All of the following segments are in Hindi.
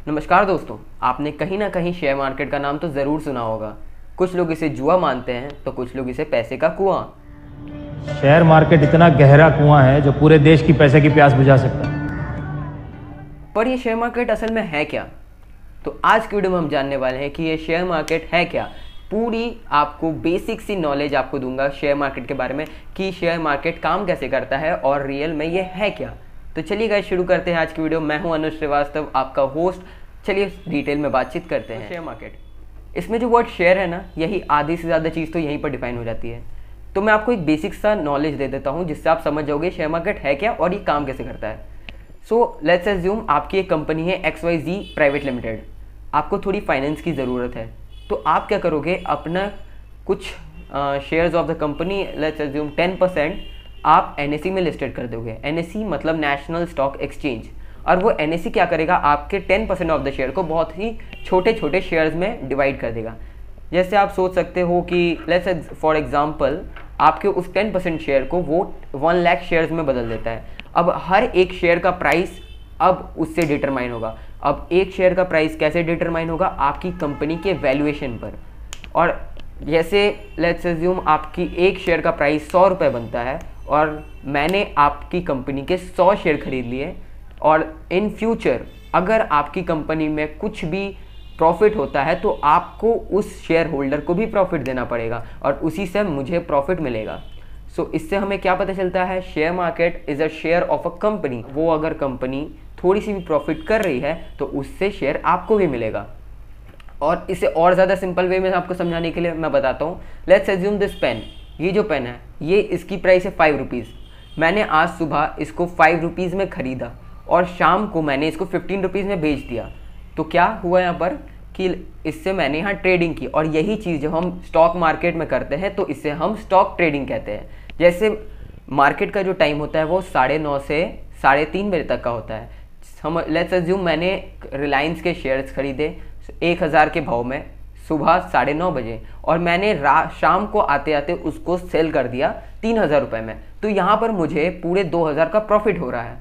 नमस्कार दोस्तों, आपने कहीं ना कहीं शेयर मार्केट का नाम तो ज़रूर सुना होगा। कुछ लोग इसे जुआ मानते हैं तो कुछ लोग इसे पैसे का कुआं। शेयर मार्केट इतना गहरा कुआं है जो पूरे देश की पैसे की प्यास बुझा सकता है। पर ये शेयर मार्केट असल में है क्या? तो आज की वीडियो में हम जानने वाले हैं कि ये शेयर मार्केट है क्या। पूरी आपको बेसिक सी नॉलेज आपको दूंगा शेयर मार्केट के बारे में कि शेयर मार्केट काम कैसे करता है और रियल में ये है क्या। तो चलिए गाइस, शुरू करते हैं आज की वीडियो। मैं हूं अनुज श्रीवास्तव, आपका होस्ट। चलिए डिटेल में बातचीत करते हैं। शेयर मार्केट, इसमें जो वर्ड शेयर है ना, यही आधी से ज़्यादा चीज़ तो यहीं पर डिफाइन हो जाती है। तो मैं आपको एक बेसिक सा नॉलेज दे देता हूँ जिससे आप समझ जाओगे शेयर मार्केट है क्या और ये काम कैसे करता है। सो लेट्स एज्यूम आपकी एक कंपनी है XYZ प्राइवेट लिमिटेड। आपको थोड़ी फाइनेंस की ज़रूरत है, तो आप क्या करोगे, अपना कुछ shares of the company, let's assume 10%, आप NSE में लिस्टेड कर दोगे। NSE मतलब नेशनल स्टॉक एक्सचेंज। और वो NSE क्या करेगा, आपके 10% ऑफ द शेयर को बहुत ही छोटे छोटे शेयर्स में डिवाइड कर देगा। जैसे आप सोच सकते हो कि लेट्स फॉर एग्जांपल आपके उस 10% शेयर को वो 1 लाख शेयर्स में बदल देता है। अब हर एक शेयर का प्राइस अब उससे डिटरमाइन होगा। अब एक शेयर का प्राइस कैसे डिटरमाइन होगा, आपकी कंपनी के वैल्यूएशन पर। और जैसे लेट्स एज्यूम आपकी एक शेयर का प्राइस 100 रुपये बनता है और मैंने आपकी कंपनी के 100 शेयर खरीद लिए, और इन फ्यूचर अगर आपकी कंपनी में कुछ भी प्रॉफिट होता है तो आपको उस शेयर होल्डर को भी प्रॉफिट देना पड़ेगा और उसी से मुझे प्रॉफिट मिलेगा। सो इससे हमें क्या पता चलता है, share market is a share of a company. वो अगर कंपनी थोड़ी सी भी प्रॉफिट कर रही है तो उससे शेयर आपको भी मिलेगा। और इसे और ज़्यादा सिंपल वे में आपको समझाने के लिए मैं बताता हूँ। लेट्स एज्यूम दिस पेन, ये जो पेन है ये इसकी प्राइस है 5 रुपीज़। मैंने आज सुबह इसको 5 रुपीज़ में ख़रीदा और शाम को मैंने इसको 15 रुपीज़ में बेच दिया। तो क्या हुआ यहाँ पर कि इससे मैंने यहाँ ट्रेडिंग की। और यही चीज़ जब हम स्टॉक मार्केट में करते हैं तो इसे हम स्टॉक ट्रेडिंग कहते हैं। जैसे मार्केट का जो टाइम होता है वो 9:30 से 3:30 बजे तक का होता है। हम लेट्स अज्यूम मैंने रिलायंस के शेयर्स खरीदे 1000 के भाव में सुबह 9:30 बजे, और मैंने शाम को आते आते उसको सेल कर दिया 3000 रुपये में। तो यहाँ पर मुझे पूरे 2000 का प्रॉफिट हो रहा है।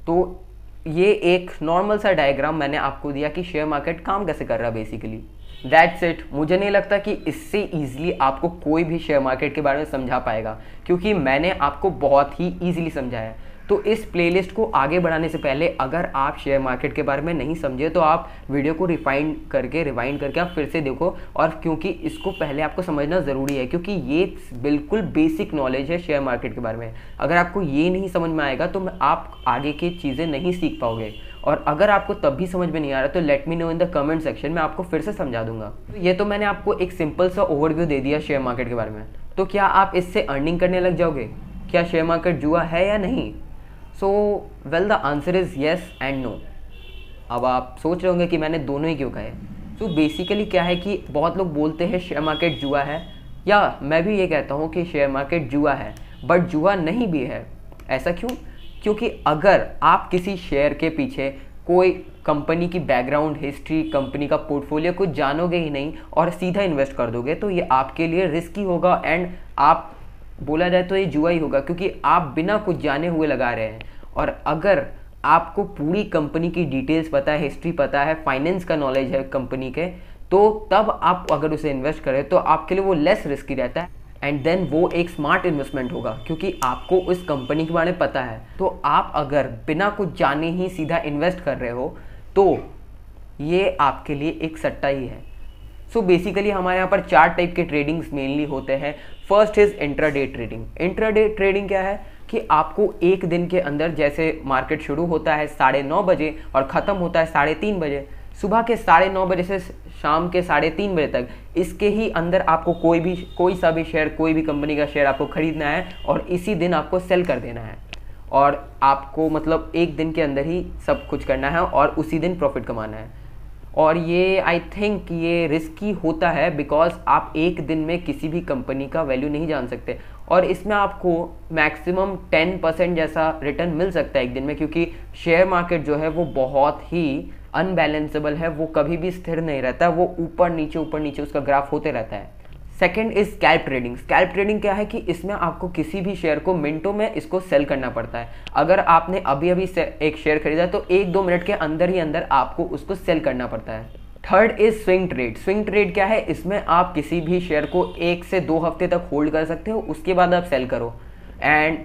तो ये एक नॉर्मल सा डायग्राम मैंने आपको दिया कि शेयर मार्केट काम कैसे कर रहा है बेसिकली। That's it. मुझे नहीं लगता कि इससे ईजिली आपको कोई भी शेयर मार्केट के बारे में समझा पाएगा, क्योंकि मैंने आपको बहुत ही ईजिली समझाया। तो इस प्लेलिस्ट को आगे बढ़ाने से पहले अगर आप शेयर मार्केट के बारे में नहीं समझे तो आप वीडियो को रिवाइंड करके आप फिर से देखो। और क्योंकि इसको पहले आपको समझना ज़रूरी है, क्योंकि ये बिल्कुल बेसिक नॉलेज है शेयर मार्केट के बारे में। अगर आपको ये नहीं समझ में आएगा तो आप आगे की चीज़ें नहीं सीख पाओगे। और अगर आपको तब भी समझ में नहीं आ रहा तो let me know in the comment section में, आपको फिर से समझा दूंगा। ये तो मैंने आपको एक सिंपल सा ओवरव्यू दे दिया शेयर मार्केट के बारे में। तो क्या आप इससे अर्निंग करने लग जाओगे? क्या शेयर मार्केट जुआ है या नहीं? So well, the answer is yes and no. अब आप सोच रहे होंगे कि मैंने दोनों ही क्यों कहे। तो बेसिकली क्या है कि बहुत लोग बोलते हैं शेयर मार्केट जुआ है, या मैं भी ये कहता हूँ कि शेयर मार्केट जुआ है, बट जुआ नहीं भी है। ऐसा क्यों? क्योंकि अगर आप किसी शेयर के पीछे कोई कंपनी की बैकग्राउंड हिस्ट्री, कंपनी का पोर्टफोलियो कुछ जानोगे ही नहीं और सीधा इन्वेस्ट कर दोगे तो ये आपके लिए रिस्की होगा, एंड आप बोला जाए तो ये जुआ ही होगा, क्योंकि आप बिना कुछ जाने हुए लगा रहे हैं। और अगर आपको पूरी कंपनी की डिटेल्स पता है, हिस्ट्री पता है, फाइनेंस का नॉलेज है कंपनी के, तो तब आप अगर उसे इन्वेस्ट करें तो आपके लिए वो लेस रिस्की रहता है, एंड देन वो एक स्मार्ट इन्वेस्टमेंट होगा क्योंकि आपको उस कंपनी के बारे में पता है। तो आप अगर बिना कुछ जाने ही सीधा इन्वेस्ट कर रहे हो तो ये आपके लिए एक सट्टा ही है। सो बेसिकली हमारे यहाँ पर 4 टाइप के ट्रेडिंग्स मेनली होते हैं। First is intraday trading. Intraday trading क्या है कि आपको एक दिन के अंदर, जैसे मार्केट शुरू होता है 9:30 बजे और ख़त्म होता है 3:30 बजे, सुबह के 9:30 बजे से शाम के 3:30 बजे तक, इसके ही अंदर आपको कोई सा भी शेयर, कोई भी कंपनी का शेयर आपको खरीदना है और इसी दिन आपको सेल कर देना है। और आपको मतलब एक दिन के अंदर ही सब कुछ करना है और उसी दिन प्रॉफिट कमाना है। और ये आई थिंक ये रिस्की होता है बिकॉज आप एक दिन में किसी भी कंपनी का वैल्यू नहीं जान सकते, और इसमें आपको मैक्सिमम 10% जैसा रिटर्न मिल सकता है एक दिन में, क्योंकि शेयर मार्केट जो है वो बहुत ही अनबैलेंसेबल है। वो कभी भी स्थिर नहीं रहता, वो ऊपर नीचे उसका ग्राफ होते रहता है। Second is scalp trading. Scalp trading क्या है कि इसमें आपको किसी भी शेयर को मिनटों में इसको सेल करना पड़ता है। अगर आपने अभी अभी एक शेयर खरीदा तो 1-2 मिनट के अंदर ही अंदर आपको उसको सेल करना पड़ता है। Third is swing trade. Swing trade क्या है, इसमें आप किसी भी शेयर को 1 से 2 हफ्ते तक होल्ड कर सकते हो, उसके बाद आप सेल करो। एंड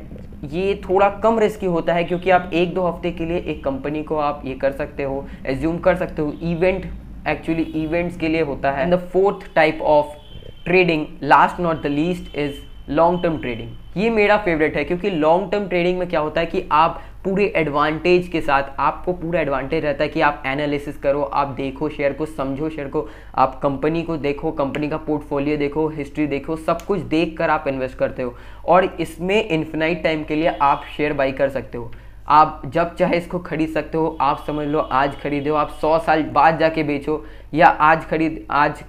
ये थोड़ा कम रिस्की होता है क्योंकि आप 1-2 हफ्ते के लिए एक कंपनी को आप ये कर सकते हो, एज्यूम कर सकते हो। इवेंट्स के लिए होता है। And the fourth type of trading, last not the least, is long term trading. ये मेरा फेवरेट है क्योंकि लॉन्ग टर्म ट्रेडिंग में क्या होता है कि आप पूरे एडवांटेज के साथ, आपको पूरा एडवांटेज रहता है कि आप एनालिसिस करो, आप देखो शेयर को, समझो शेयर को, आप कंपनी को देखो, कंपनी का पोर्टफोलियो देखो, हिस्ट्री देखो, सब कुछ देख कर आप इन्वेस्ट करते हो। और इसमें इन्फिनाइट टाइम के लिए आप शेयर बाई कर सकते हो। आप जब चाहे इसको खरीद सकते हो। आप समझ लो आज खरीदो, आप 100 साल बाद जाके बेचो, या आज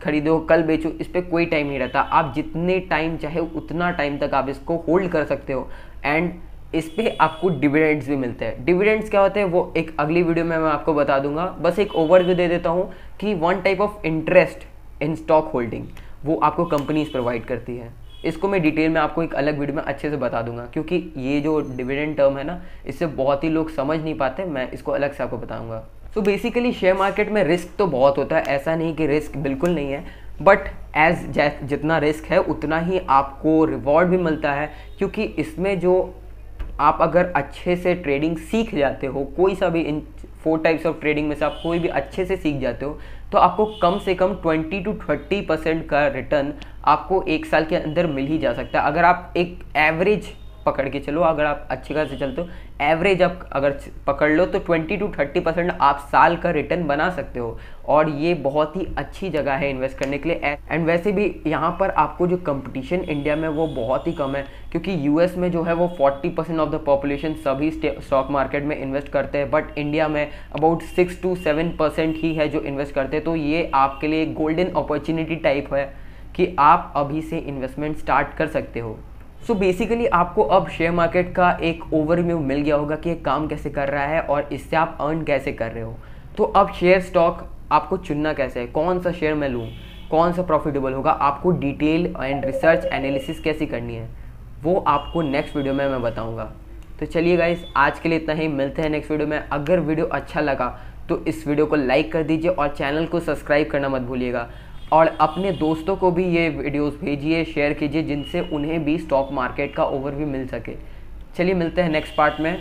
खरीदो कल बेचो, इस पर कोई टाइम नहीं रहता। आप जितने टाइम चाहे उतना टाइम तक आप इसको होल्ड कर सकते हो। एंड इस पे आपको डिविडेंड्स भी मिलते हैं। डिविडेंड्स क्या होते हैं वो एक अगली वीडियो में मैं आपको बता दूंगा। बस एक ओवरव्यू दे देता हूँ कि one type of interest in stock holding वो आपको कंपनीज प्रोवाइड करती है। इसको मैं डिटेल में आपको एक अलग वीडियो में अच्छे से बता दूंगा क्योंकि ये जो डिविडेंड टर्म है ना, इससे बहुत ही लोग समझ नहीं पाते। मैं इसको अलग से आपको बताऊंगा। सो बेसिकली शेयर मार्केट में रिस्क तो बहुत होता है, ऐसा नहीं कि रिस्क बिल्कुल नहीं है, बट जितना रिस्क है उतना ही आपको रिवॉर्ड भी मिलता है। क्योंकि इसमें जो आप अगर अच्छे से ट्रेडिंग सीख जाते हो, कोई सा भी इन 4 टाइप्स ऑफ ट्रेडिंग में से आप कोई भी अच्छे से सीख जाते हो, तो आपको कम से कम 20 to 30% का रिटर्न आपको 1 साल के अंदर मिल ही जा सकता है। अगर आप एक एवरेज पकड़ के चलो, अगर आप अच्छे खासे चलते हो, एवरेज आप अगर पकड़ लो तो 20 to 30% आप साल का रिटर्न बना सकते हो। और ये बहुत ही अच्छी जगह है इन्वेस्ट करने के लिए। एंड वैसे भी यहाँ पर आपको जो कंपटीशन इंडिया में वो बहुत ही कम है क्योंकि यूएस में जो है वो 40% ऑफ द पॉपुलेशन सभी स्टॉक मार्केट में इन्वेस्ट करते हैं, बट इंडिया में अबाउट 6 to 7% ही है जो इन्वेस्ट करते हैं। तो ये आपके लिए गोल्डन अपॉर्चुनिटी टाइप है कि आप अभी से इन्वेस्टमेंट स्टार्ट कर सकते हो। सो बेसिकली आपको अब शेयर मार्केट का एक ओवरव्यू मिल गया होगा कि ये काम कैसे कर रहा है और इससे आप अर्न कैसे कर रहे हो। तो अब शेयर स्टॉक आपको चुनना कैसे है, कौन सा शेयर मैं लूँ, कौन सा प्रॉफिटेबल होगा, आपको डिटेल एंड रिसर्च एनालिसिस कैसे करनी है, वो आपको नेक्स्ट वीडियो में मैं बताऊँगा। तो चलिए गाइस, आज के लिए इतना ही, मिलते हैं नेक्स्ट वीडियो में। अगर वीडियो अच्छा लगा तो इस वीडियो को लाइक कर दीजिए और चैनल को सब्सक्राइब करना मत भूलिएगा। और अपने दोस्तों को भी ये वीडियोस भेजिए, शेयर कीजिए, जिनसे उन्हें भी स्टॉक मार्केट का ओवरव्यू मिल सके। चलिए मिलते हैं नेक्स्ट पार्ट में,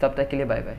तब तक के लिए बाय बाय।